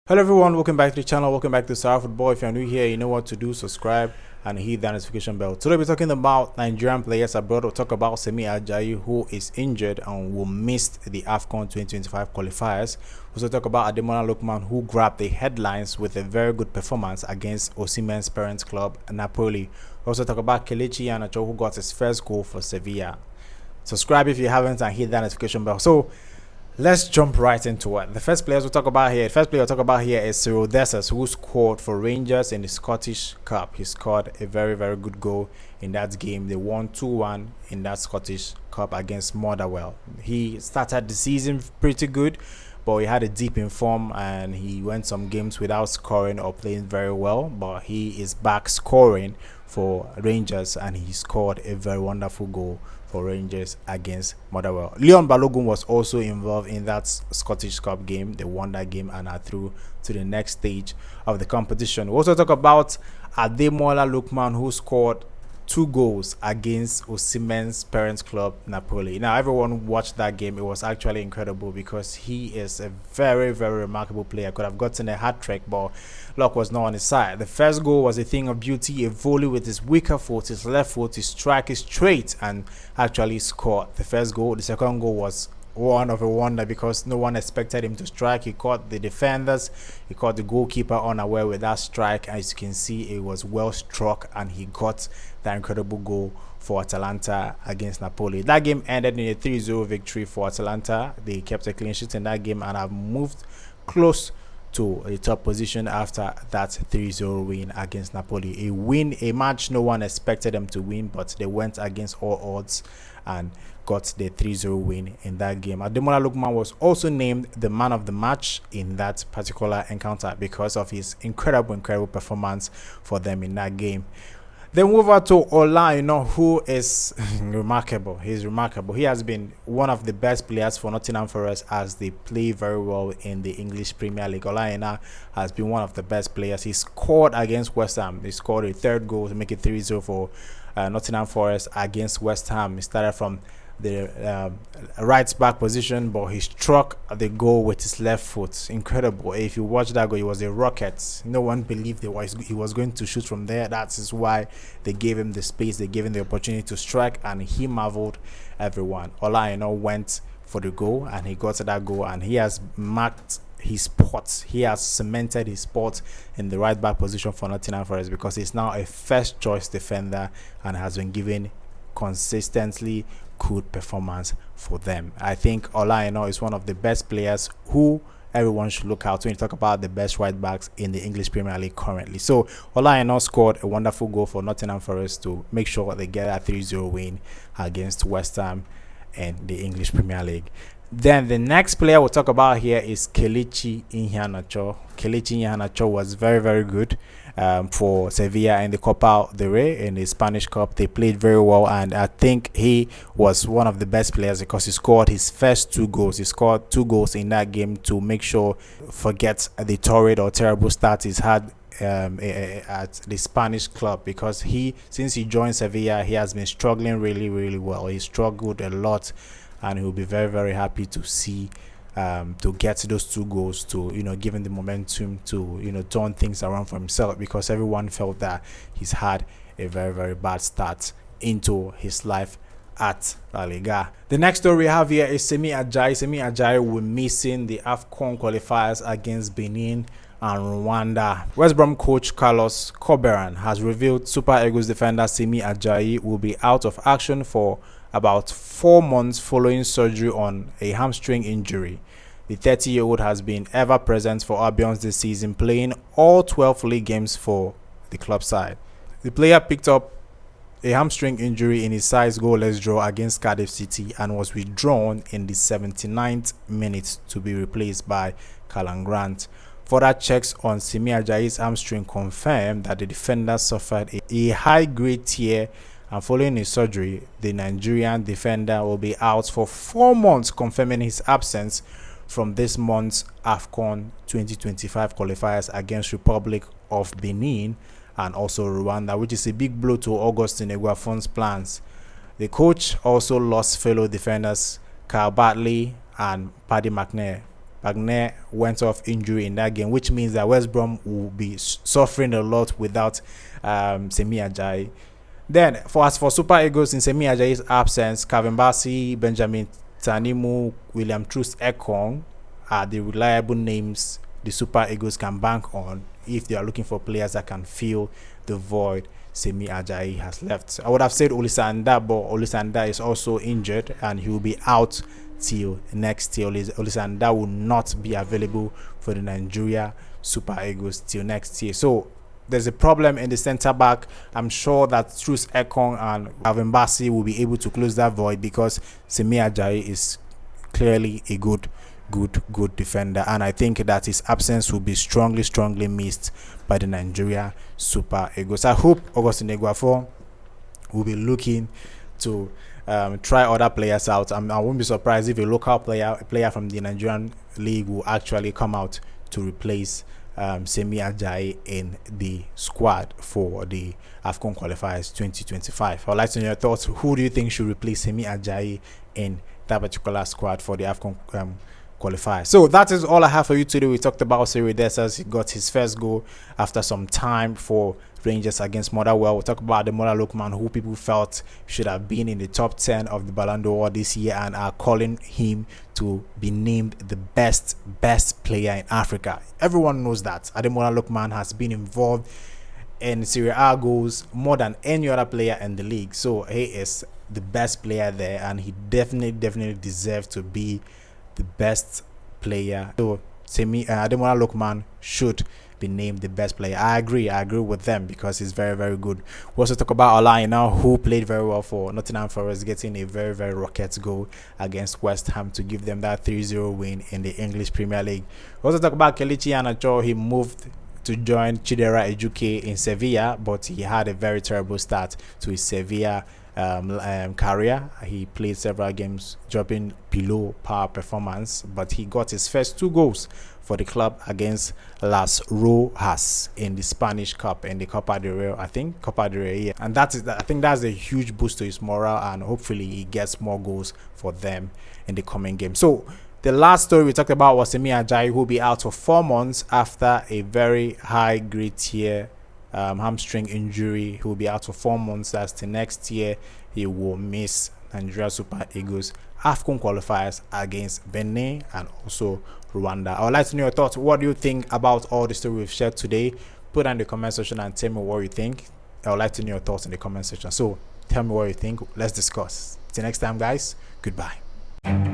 Hello everyone, welcome back to the channel, welcome back to Sarah Football. If you're new here, you know what to do, subscribe and hit that notification bell. Today we're talking about Nigerian players abroad. We'll talk about Semi Ajayi, who is injured and will miss the Afcon 2025 qualifiers. We'll also talk about Ademola Lookman, who grabbed the headlines with a very good performance against Osimhen's parents club, Napoli. We'll also talk about Kichi Inano, who got his first goal for Sevilla. Subscribe if you haven't and hit that notification bell. So let's jump right into it. The first player we'll talk about here is Cyril Dessers, who scored for Rangers in the Scottish Cup. He scored a very, very good goal in that game. They won 2-1 in that Scottish Cup against Motherwell. He started the season pretty good, but he had a dip in form and he went some games without scoring or playing very well. But he is back scoring for Rangers and he scored a very wonderful goal for Rangers against Motherwell. Leon Balogun was also involved in that Scottish Cup game. They won that game and are through to the next stage of the competition. We also talk about Ademola Lookman, who scored 2 goals against Osimhen's parents club, Napoli. Now, everyone watched that game. It was actually incredible because he is a very, very remarkable player. Could have gotten a hat-trick, but luck was not on his side. The first goal was a thing of beauty, a volley with his weaker foot, his left foot, his strike is straight and actually scored the first goal. The second goal was one of a wonder because no one expected him to strike. He caught the defenders, he caught the goalkeeper unaware with that strike. As you can see, it was well struck and he got that incredible goal for Atalanta against Napoli. That game ended in a 3-0 victory for Atalanta. They kept a clean sheet in that game and have moved close to a top position after that 3-0 win against Napoli. A match no one expected them to win, but they went against all odds and got the 3-0 win in that game. Ademola Lookman was also named the man of the match in that particular encounter because of his incredible performance for them in that game. Then move over to Olo, who is remarkable. He's remarkable. He has been one of the best players for Nottingham Forest as they play very well in the English Premier League. Olo has been one of the best players. He scored against West Ham. He scored a third goal to make it 3-0 for Nottingham Forest against West Ham. He started from the right back position, but he struck the goal with his left foot. Incredible. If you watch that goal, it was a rocket. No one believed he was going to shoot from there. That is why they gave him the space, they gave him the opportunity to strike, and he marveled everyone. Olo went for the goal and he got to that goal and he has marked his spot. He has cemented his spot in the right back position for Nottingham Forest because he's now a first choice defender and has been given consistently good performance for them. I think Olo is one of the best players who everyone should look out when you talk about the best right backs in the English Premier League currently. So Olo scored a wonderful goal for Nottingham Forest to make sure they get a 3-0 win against West Ham in the English Premier League. Then the next player we'll talk about here is Kichi Inano. Kichi Inano was very, very good for Sevilla in the Copa del Rey in the Spanish Cup. They played very well and I think he was one of the best players because he scored his first 2 goals. He scored 2 goals in that game to make sure forget the torrid or terrible start he's had at the Spanish club because since he joined Sevilla, he has been struggling really, really well. He struggled a lot and he'll be very, very happy to see to get those 2 goals to give him the momentum to turn things around for himself because everyone felt that he's had a very, very bad start into his life at La Liga. The next story we have here is Semi Ajayi. Semi Ajayi will missing the Afcon qualifiers against Benin and Rwanda. West Brom coach Carlos Corberan has revealed Super Eagles defender Semi Ajayi will be out of action for about 4 months following surgery on a hamstring injury. The 30-year-old has been ever present for Albions this season, playing all 12 league games for the club side. The player picked up a hamstring injury in his side's goalless draw against Cardiff City and was withdrawn in the 79th minute to be replaced by Callum Grant. Further checks on Semi Ajayi's hamstring confirmed that the defender suffered a high-grade tear, and following his surgery, the Nigerian defender will be out for 4 months, confirming his absence from this month's Afcon 2025 qualifiers against Republic of Benin and also Rwanda, which is a big blow to Augustine Eguafon's plans. The coach also lost fellow defenders Carl Bartley and Paddy McNair Wagner went off injury in that game, which means that West Brom will be suffering a lot without Semi Ajayi. Then, as for Super Eagles, in Semi Ajayi's absence, Calvin Bassey, Benjamin Tanimu, William Truss Ekong are the reliable names the Super Eagles can bank on if they are looking for players that can fill the void Semi Ajayi has left. I would have said Olisanda, but Olisanda is also injured and he will be out till next year. Olisanda will not be available for the Nigeria Super Eagles till next year. So there's a problem in the centre back. I'm sure that Truss Ekong and Calvin Bassey will be able to close that void because Semi Ajayi is clearly a good defender, and I think that his absence will be strongly missed by the Nigeria Super Eagles. I hope Augustine Eguafo will be looking to try other players out. I won't be surprised if a local player from the Nigerian league will actually come out to replace Semi Ajayi in the squad for the Afcon Qualifiers 2025. I'd like to know your thoughts. Who do you think should replace Semi Ajayi in that particular squad for the Afcon qualifier? So that is all I have for you today. We talked about Cyril Dessers. He got his first goal after some time for Rangers against Motherwell. We'll talk about Ademola Lookman, who people felt should have been in the top 10 of the Ballon d'Or this year and are calling him to be named the best player in Africa. Everyone knows that Ademola Lookman has been involved in Serie A goals more than any other player in the league. So he is the best player there, and he definitely deserves to be the best player. So Ademola Lookman should be named the best player. I agree with them because he's very good. We also talk about Olo Obi, who played very well for Nottingham Forest, getting a very rocket goal against West Ham to give them that 3-0 win in the English Premier League. We also talk about Kichi Inano. He moved to join Chidera Ejuke in Sevilla, but he had a very terrible start to his Sevilla career. He played several games dropping below par performance, but he got his first 2 goals for the club against Las Rojas in the Spanish Cup, in the Copa del Rey, I think Copa del Rey, and I think that's a huge boost to his morale, and hopefully he gets more goals for them in the coming game. So the last story we talked about was Semi Ajayi, who will be out for 4 months after a very high grade tier hamstring injury. He will be out for 4 months. That's the next year. He will miss Nigeria Super Eagles Afcon qualifiers against Benin and also Rwanda. I would like to know your thoughts. What do you think about all the story we've shared today? Put down in the comment section and tell me what you think. I would like to know your thoughts in the comment section. So tell me what you think. Let's discuss. Till next time, guys. Goodbye.